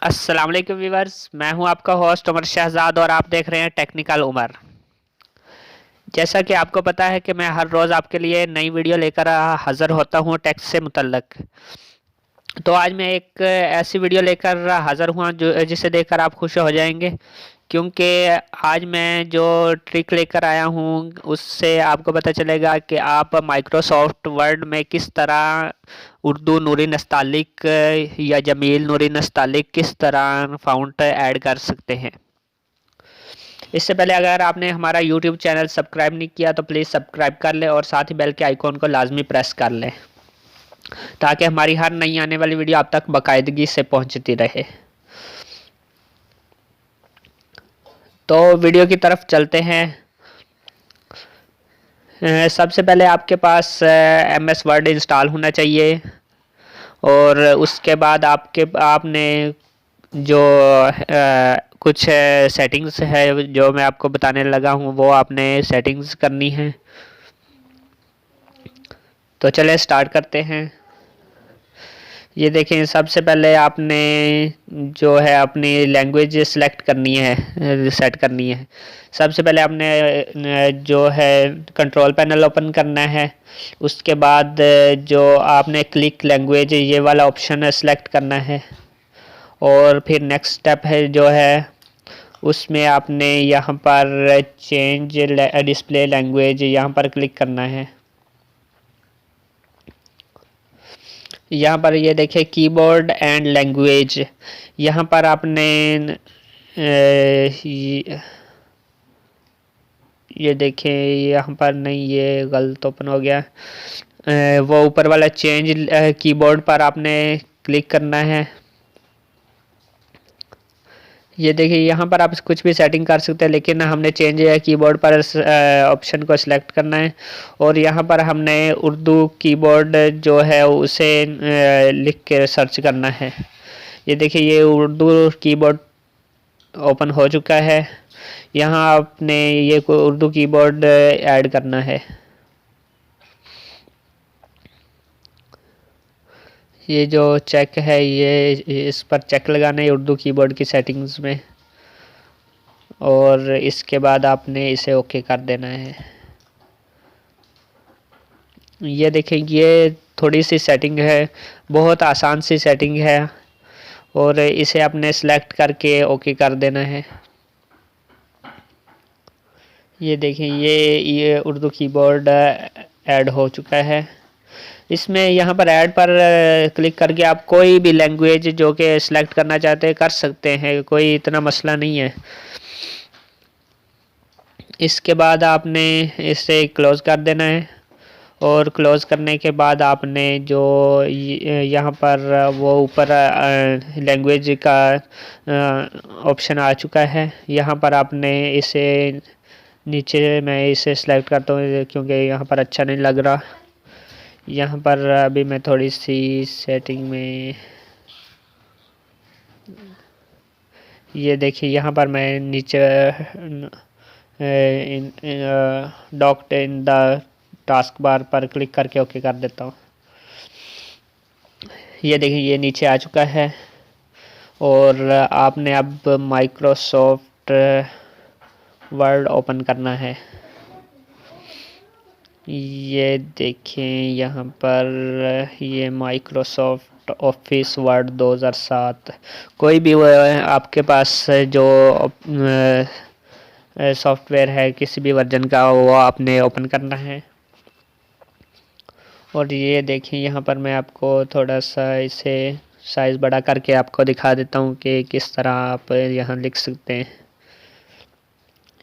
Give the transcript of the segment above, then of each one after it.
अस्सलाम वालेकुम व्यूअर्स, मैं हूं आपका होस्ट उमर शहजाद और आप देख रहे हैं टेक्निकल उमर। जैसा कि आपको पता है कि मैं हर रोज़ आपके लिए नई वीडियो लेकर हाज़िर होता हूं टेक से मुतल्लक। तो आज मैं एक ऐसी वीडियो लेकर हाज़िर हुआ जो जिसे देखकर आप खुश हो जाएंगे, क्योंकि आज मैं जो ट्रिक लेकर आया हूं उससे आपको पता चलेगा कि आप माइक्रोसॉफ्ट वर्ड में किस तरह उर्दू नूरी नस्तालिक या जमील नूरी नस्तालिक किस तरह फ़ॉन्ट ऐड कर सकते हैं। इससे पहले अगर आपने हमारा यूट्यूब चैनल सब्सक्राइब नहीं किया तो प्लीज़ सब्सक्राइब कर लें और साथ ही बेल के आइकॉन को लाजमी प्रेस कर लें, ताकि हमारी हर नई आने वाली वीडियो आप तक बाकायदगी से पहुंचती रहे। तो वीडियो की तरफ चलते हैं। सबसे पहले आपके पास एम एस वर्ड इंस्टॉल होना चाहिए और उसके बाद आपने जो कुछ सेटिंग्स है जो मैं आपको बताने लगा हूँ वो आपने सेटिंग्स करनी है। तो चलिए स्टार्ट करते हैं। ये देखें, सबसे पहले आपने जो है अपनी लैंग्वेज सेलेक्ट करनी है, सेट करनी है। सबसे पहले आपने जो है कंट्रोल पैनल ओपन करना है। उसके बाद जो आपने क्लिक लैंग्वेज ये वाला ऑप्शन सेलेक्ट करना है और फिर नेक्स्ट स्टेप है जो है उसमें आपने यहाँ पर चेंज डिस्प्ले लैंग्वेज यहाँ पर क्लिक करना है। यहाँ पर ये देखिए कीबोर्ड एंड लैंग्वेज, यहाँ पर आपने ये देखें यहाँ पर नहीं, ये गलत ओपन हो गया। वो ऊपर वाला चेंज कीबोर्ड पर आपने क्लिक करना है। ये देखिए यहाँ पर आप कुछ भी सेटिंग कर सकते हैं, लेकिन हमने चेंज कीबोर्ड पर ऑप्शन को सिलेक्ट करना है और यहाँ पर हमने उर्दू कीबोर्ड जो है उसे लिख के सर्च करना है। ये देखिए ये उर्दू कीबोर्ड ओपन हो चुका है। यहाँ आपने ये उर्दू कीबोर्ड ऐड करना है। ये जो चेक है ये इस पर चेक लगाना है उर्दू कीबोर्ड की सेटिंग्स में और इसके बाद आपने इसे ओके कर देना है। ये देखें ये थोड़ी सी सेटिंग है, बहुत आसान सी सेटिंग है और इसे आपने सेलेक्ट करके ओके कर देना है। ये देखें ये उर्दू कीबोर्ड ऐड हो चुका है। इसमें यहाँ पर ऐड पर क्लिक करके आप कोई भी लैंग्वेज जो कि सिलेक्ट करना चाहते हैं कर सकते हैं, कोई इतना मसला नहीं है। इसके बाद आपने इसे क्लोज़ कर देना है और क्लोज़ करने के बाद आपने जो यहाँ पर वो ऊपर लैंग्वेज का ऑप्शन आ चुका है, यहाँ पर आपने इसे नीचे मैं इसे सेलेक्ट करता हूँ क्योंकि यहाँ पर अच्छा नहीं लग रहा। यहाँ पर अभी मैं थोड़ी सी सेटिंग में ये देखिए यहाँ पर मैं नीचे doctor in the task bar पर क्लिक करके ओके कर देता हूँ। ये देखिए ये नीचे आ चुका है और आपने अब माइक्रोसॉफ्ट वर्ड ओपन करना है। ये देखें यहाँ पर ये माइक्रोसॉफ्ट ऑफिस वर्ड 2007, कोई भी वो आपके पास जो सॉफ्टवेयर है किसी भी वर्जन का वो आपने ओपन करना है। और ये देखिए यहाँ पर मैं आपको थोड़ा सा इसे साइज़ बड़ा करके आपको दिखा देता हूँ कि किस तरह आप यहाँ लिख सकते हैं।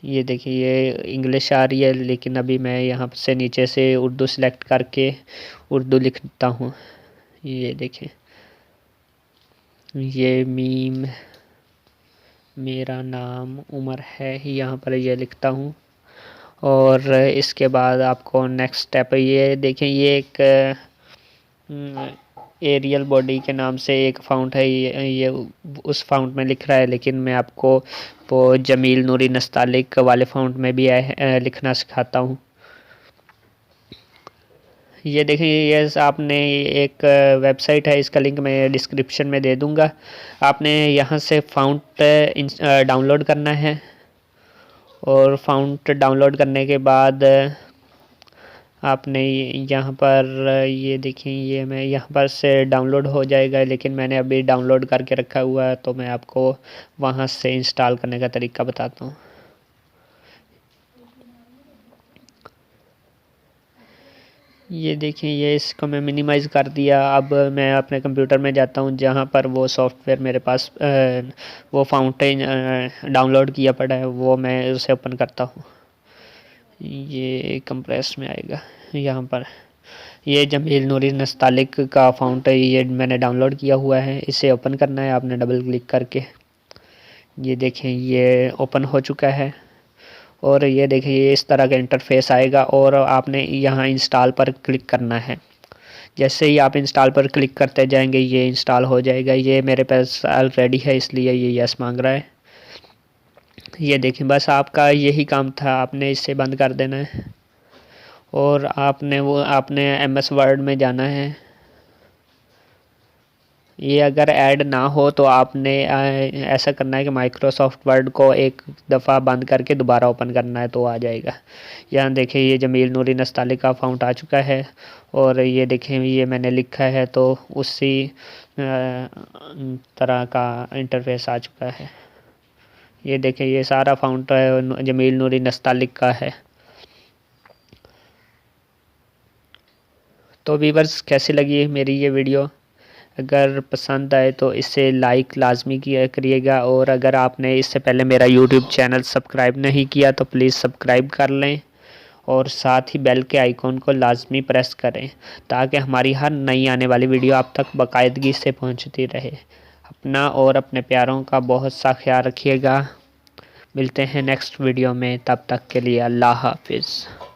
ये देखिए ये इंग्लिश आ रही है, लेकिन अभी मैं यहाँ से नीचे से उर्दू सेलेक्ट करके उर्दू लिखता हूँ। ये देखें ये मीम मेरा नाम उमर है, यहाँ पर ये लिखता हूँ और इसके बाद आपको नेक्स्ट स्टेप ये देखें ये एक एरियल बॉडी के नाम से एक फ़ॉन्ट है, ये उस फ़ॉन्ट में लिख रहा है, लेकिन मैं आपको वो जमील नूरी नस्तालिक वाले फ़ॉन्ट में भी लिखना सिखाता हूँ। ये देखिए, ये आपने एक वेबसाइट है, इसका लिंक मैं डिस्क्रिप्शन में दे दूंगा। आपने यहाँ से फाउंट डाउनलोड करना है, और फाउंट डाउनलोड करने के बाद आपने यहाँ पर ये देखिए, ये मैं यहाँ पर से डाउनलोड हो जाएगा, लेकिन मैंने अभी डाउनलोड करके रखा हुआ है, तो मैं आपको वहाँ से इंस्टॉल करने का तरीका बताता हूँ। ये देखिए, ये इसको मैं मिनिमाइज़ कर दिया। अब मैं अपने कंप्यूटर में जाता हूँ जहाँ पर वो सॉफ्टवेयर मेरे पास वो फाउंटेन डाउनलोड किया पड़ा है, वो मैं उसे ओपन करता हूँ। ये कंप्रेस में आएगा यहाँ पर। ये जमील नूरी नस्तालिक का फाउंट है, ये मैंने डाउनलोड किया हुआ है। इसे ओपन करना है आपने डबल क्लिक करके। ये देखें, ये ओपन हो चुका है, और ये देखिए ये इस तरह का इंटरफेस आएगा, और आपने यहाँ इंस्टॉल पर क्लिक करना है। जैसे ही आप इंस्टॉल पर क्लिक करते जाएंगे ये इंस्टॉल हो जाएगा। ये मेरे पास ऑलरेडी है, इसलिए ये यस मांग रहा है। ये देखिए, बस आपका यही काम था, आपने इसे बंद कर देना है, और आपने MS वर्ड में जाना है। ये अगर ऐड ना हो तो आपने ऐसा करना है कि माइक्रोसॉफ्ट वर्ड को एक दफ़ा बंद करके दोबारा ओपन करना है, तो आ जाएगा। यहाँ देखिए, ये जमील नूरी नस्तालिक का फाउंट आ चुका है, और ये देखें ये मैंने लिखा है, तो उसी तरह का इंटरफेस आ चुका है। ये देखें, ये सारा फाउंट जमील नूरी नस्तालिक का है। तो व्यूअर्स, कैसी लगी मेरी ये वीडियो? अगर पसंद आए तो इसे लाइक लाजमी किया करिएगा, और अगर आपने इससे पहले मेरा यूट्यूब चैनल सब्सक्राइब नहीं किया तो प्लीज़ सब्सक्राइब कर लें, और साथ ही बेल के आइकॉन को लाजमी प्रेस करें, ताकि हमारी हर नई आने वाली वीडियो आप तक बाकायदगी से पहुंचती रहे। अपना और अपने प्यारों का बहुत सा ख्याल रखिएगा। मिलते हैं नेक्स्ट वीडियो में, तब तक के लिए अल्लाह हाफिज़।